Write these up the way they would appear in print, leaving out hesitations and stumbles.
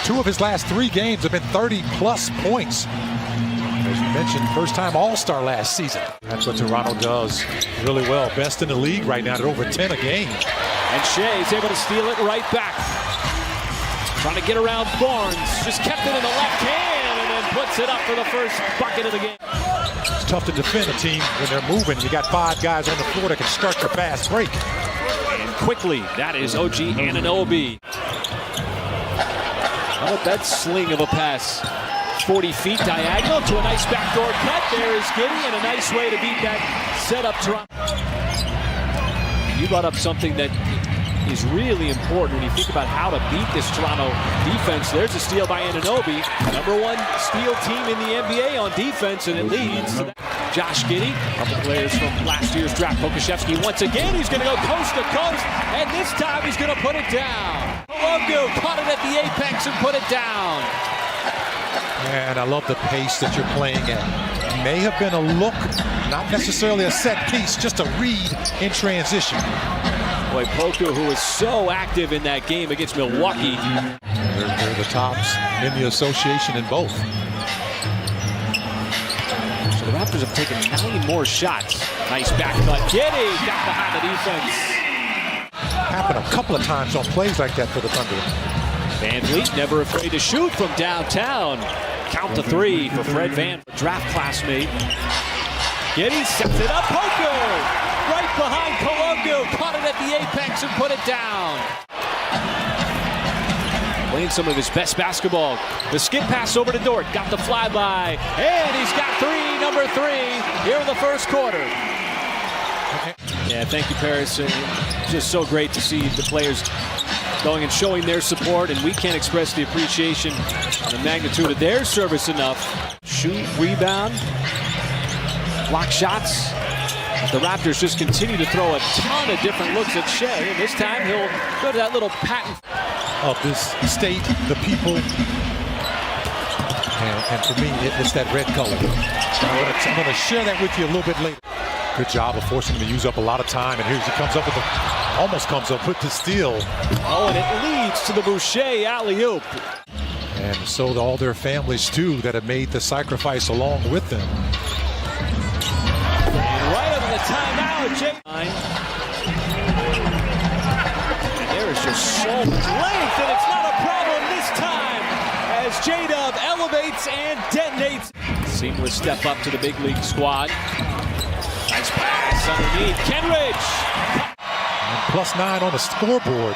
2 of his last 3 games have been 30-plus points. As you mentioned, first-time All-Star last season. That's what Toronto does really well. Best in the league right now at over 10 a game. And Shea's able to steal it right back. Trying to get around Barnes. Just kept it in the left hand and then puts it up for the first bucket of the game. It's tough to defend a team when they're moving. You got 5 guys on the floor that can start your fast break. And quickly, that is OG Anunoby. How about that sling of a pass? 40 feet diagonal to a nice backdoor cut. There is Giddey, and a nice way to beat that setup. Toronto. You brought up something that is really important when you think about how to beat this Toronto defense. There's a steal by Anunoby, #1 steal team in the NBA on defense, and it leads to that. Josh Giddey, a couple players from last year's draft. Pokusevski once again, he's going to go coast to coast, and this time he's going to put it down. Kologu caught it at the apex and put it down. And I love the pace that you're playing at. May have been a look, not necessarily a set piece, just a read in transition. Boy, Poku, who was so active in that game against Milwaukee. They're the tops in the association in both. So the Raptors have taken 9 more shots. Nice back cut. Giddey got behind the defense. Happened a couple of times on plays like that for the Thunder. Van Vliet never afraid to shoot from downtown. Count to 3 for Fred Van, draft classmate. Giddey sets it up. Poku right behind Kologu. Caught it at the apex and put it down. Playing some of his best basketball. The skip pass over to Dort. Got the flyby. And he's got number 3 here in the first quarter. Yeah, thank you, Paris. Just so great to see the players going and showing their support, and we can't express the appreciation and the magnitude of their service enough. Shoot, rebound, block shots. The Raptors just continue to throw a ton of different looks at Shea, and this time he'll go to that little patent of this state, the people, and for me, it's that red color. I'm going to share that with you a little bit later. Good job of forcing him to use up a lot of time, and here he comes up with almost comes up with the steal. Oh, and it leads to the Boucher alley-oop. And so do all their families, too, that have made the sacrifice along with them. And right over the timeout, Jay. And there is just so much length, and it's not a problem this time as J-Dub elevates and detonates. Seamless step up to the big league squad. Nice pass underneath. Kenridge. +9 on the scoreboard.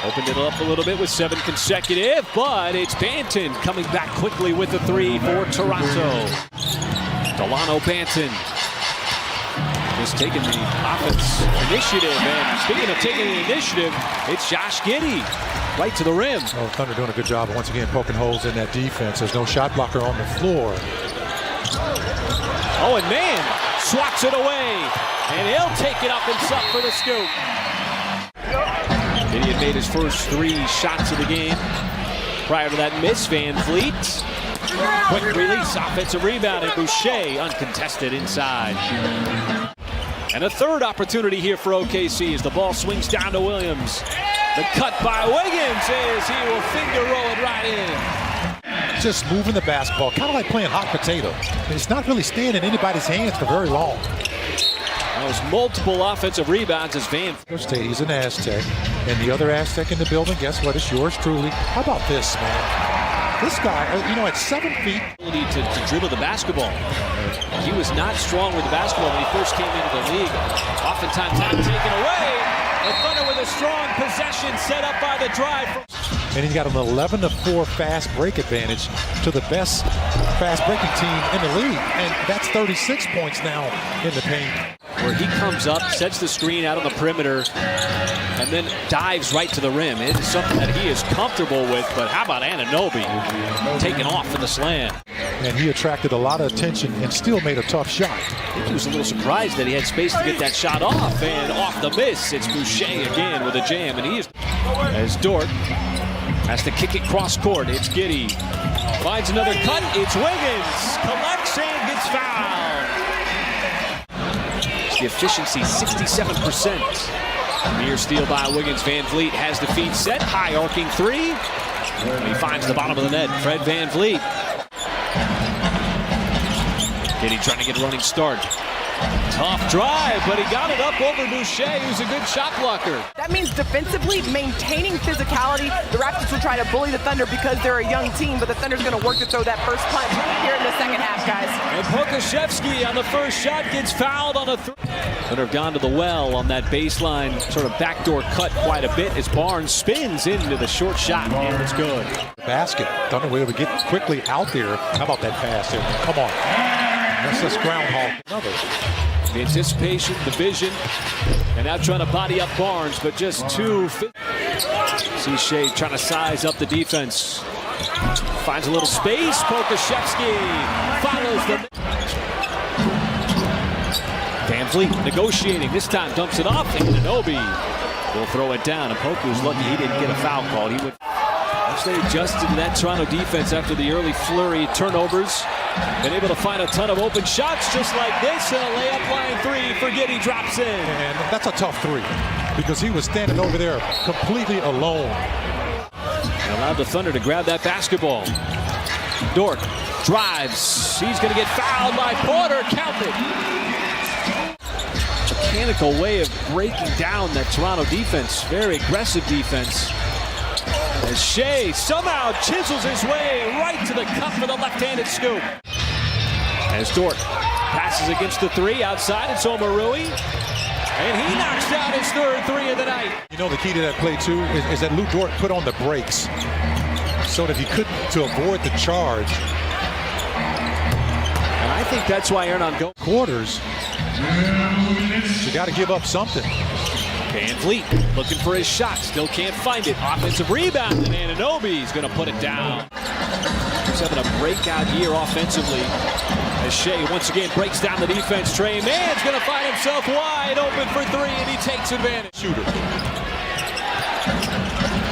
Opened it up a little bit with 7 consecutive, but it's Banton coming back quickly with the 3 for Toronto. Delano Banton just taking the offense initiative, and speaking of taking the initiative, it's Josh Giddey right to the rim. Oh, Thunder doing a good job once again poking holes in that defense. There's no shot blocker on the floor. Oh, and man swats it away, and he'll take it up himself for the scoop. Giddey had made his first 3 shots of the game. Prior to that miss, Van Vliet. Quick release, offensive rebound, and Boucher uncontested inside. And a third opportunity here for OKC as the ball swings down to Williams. The cut by Wiggins is he will finger roll it right in. Just moving the basketball, kind of like playing hot potato. It's not really staying in anybody's hands for very long. Those multiple offensive rebounds as Van. State, he's an Aztec, and the other Aztec in the building, guess what? It's yours truly. How about this, man? This guy, at 7 feet. To dribble the basketball. He was not strong with the basketball when he first came into the league. Oftentimes not taken away. The Thunder with a strong possession set up by the drive. And he's got an 11-4 fast break advantage to the best fast breaking team in the league. And that's 36 points now in the paint. Where he comes up, sets the screen out on the perimeter, and then dives right to the rim. It's something that he is comfortable with, but how about Anunoby taking off for the slam? And he attracted a lot of attention and still made a tough shot. I think he was a little surprised that he had space to get that shot off, and off the miss, it's Boucher again with a jam, and he is, as Dort has to kick it cross court. It's Giddey, finds another cut, it's Wiggins, collects and gets fouled. The efficiency, 67%. Near steal by Wiggins. Van Vliet has the feed set. High arcing 3. He finds the bottom of the net. Fred VanVleet. Giddy trying to get a running start. Tough drive, but he got it up over Boucher, who's a good shot blocker. That means defensively maintaining physicality. The Raptors will try to bully the Thunder because they're a young team, but the Thunder's going to work to throw that first punch here in the second half, guys. And Pokashevsky on the first shot gets fouled on a Thunder have gone to the well on that baseline, sort of backdoor cut quite a bit as Barnes spins into the short shot, and it's good. Basket. Thunder were able to get quickly out there. How about that pass there? Come on. That's just groundhog. Another. The anticipation, the vision, and now trying to body up Barnes, but just too fit. See Shea trying to size up the defense. Finds a little space. Pokashevsky follows the. VanVleet negotiating. This time dumps it off, and Anunoby will throw it down. And Poku's lucky he didn't get a foul called. He would. Once they adjusted to that Toronto defense after the early flurry turnovers, been able to find a ton of open shots just like this, and a layup line three for Giddy drops in. And that's a tough three because he was standing over there completely alone. And allowed the Thunder to grab that basketball. Dort drives. He's going to get fouled by Porter. Count it. Mechanical way of breaking down that Toronto defense. Very aggressive defense. As Shea somehow chisels his way right to the cup for the left-handed scoop. As Dort passes against the three outside, it's Omarui. And he knocks down his third three of the night. You know the key to that play too is that Lou Dort put on the brakes so that he couldn't to avoid the charge. And I think that's why Hernan goes. Quarters, you got to give up something. VanVleet looking for his shot, still can't find it. Offensive rebound, and Anunoby's going to put it down. He's having a breakout year offensively. As Shea once again breaks down the defense. Trey Mann's going to find himself wide open for three, and he takes advantage. Shooter.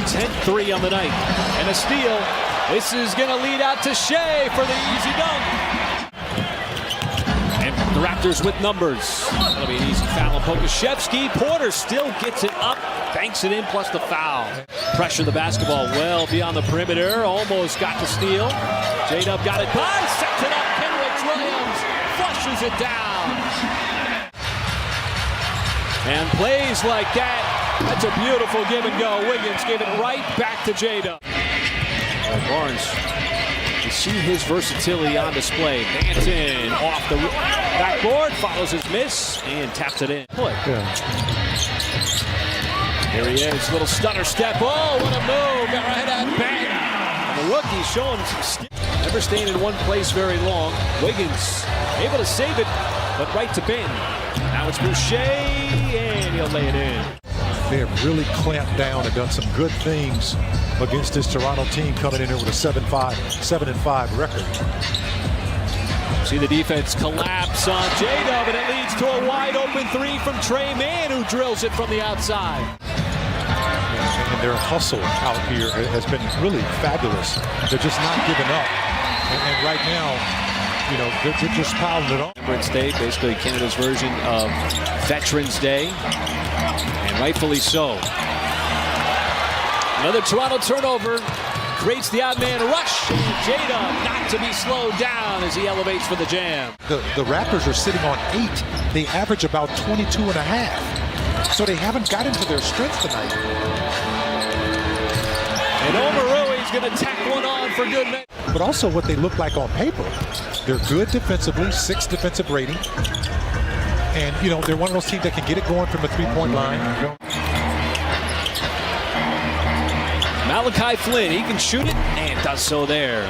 10th three on the night, and a steal. This is going to lead out to Shea for the easy dunk. And the Raptors with numbers. That'll be an easy foul on Pokashevsky. Porter still gets it up, banks it in, plus the foul. Pressure the basketball well beyond the perimeter. Almost got the steal. J-Dub got it by, sets it up. Kenrich Williams flushes it down. And plays like that. That's a beautiful give and go. Wiggins gave it right back to J-Dub. Barnes. You see his versatility on display. Banton off the backboard, follows his miss, and taps it in. Here he is, little stutter step. Oh, what a move. Got right at bang. The rookie showing some skill. Never staying in one place very long. Wiggins able to save it, but right to Ben. Now it's Boucher, and he'll lay it in. They have really clamped down and done some good things against this Toronto team coming in here with a 7-5 record. See the defense collapse on J-Dub, and it leads to a wide open three from Trey Mann, who drills it from the outside. And their hustle out here has been really fabulous. They're just not giving up. And right now, you know, they're just piling it on. Remembrance Day, basically Canada's version of Veterans Day. And rightfully so. Another Toronto turnover creates the odd man rush. J-Dub not to be slowed down as he elevates for the jam. The Raptors are sitting on 8. They average about 22.5. So they haven't got into their strength tonight. And Omarui's going to tack one on for good measure. But also what they look like on paper. They're good defensively, 6th defensive rating. And, you know, they're one of those teams that can get it going from the three-point line. Malachi Flynn, he can shoot it and does so there.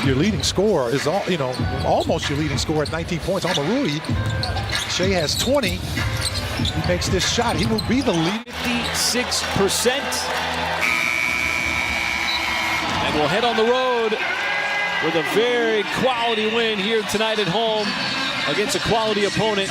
Your leading scorer is, almost your leading scorer at 19 points. Omarui. Shea has 20. He makes this shot. He will be the lead. 56%. And we'll head on the road with a very quality win here tonight at home against a quality opponent.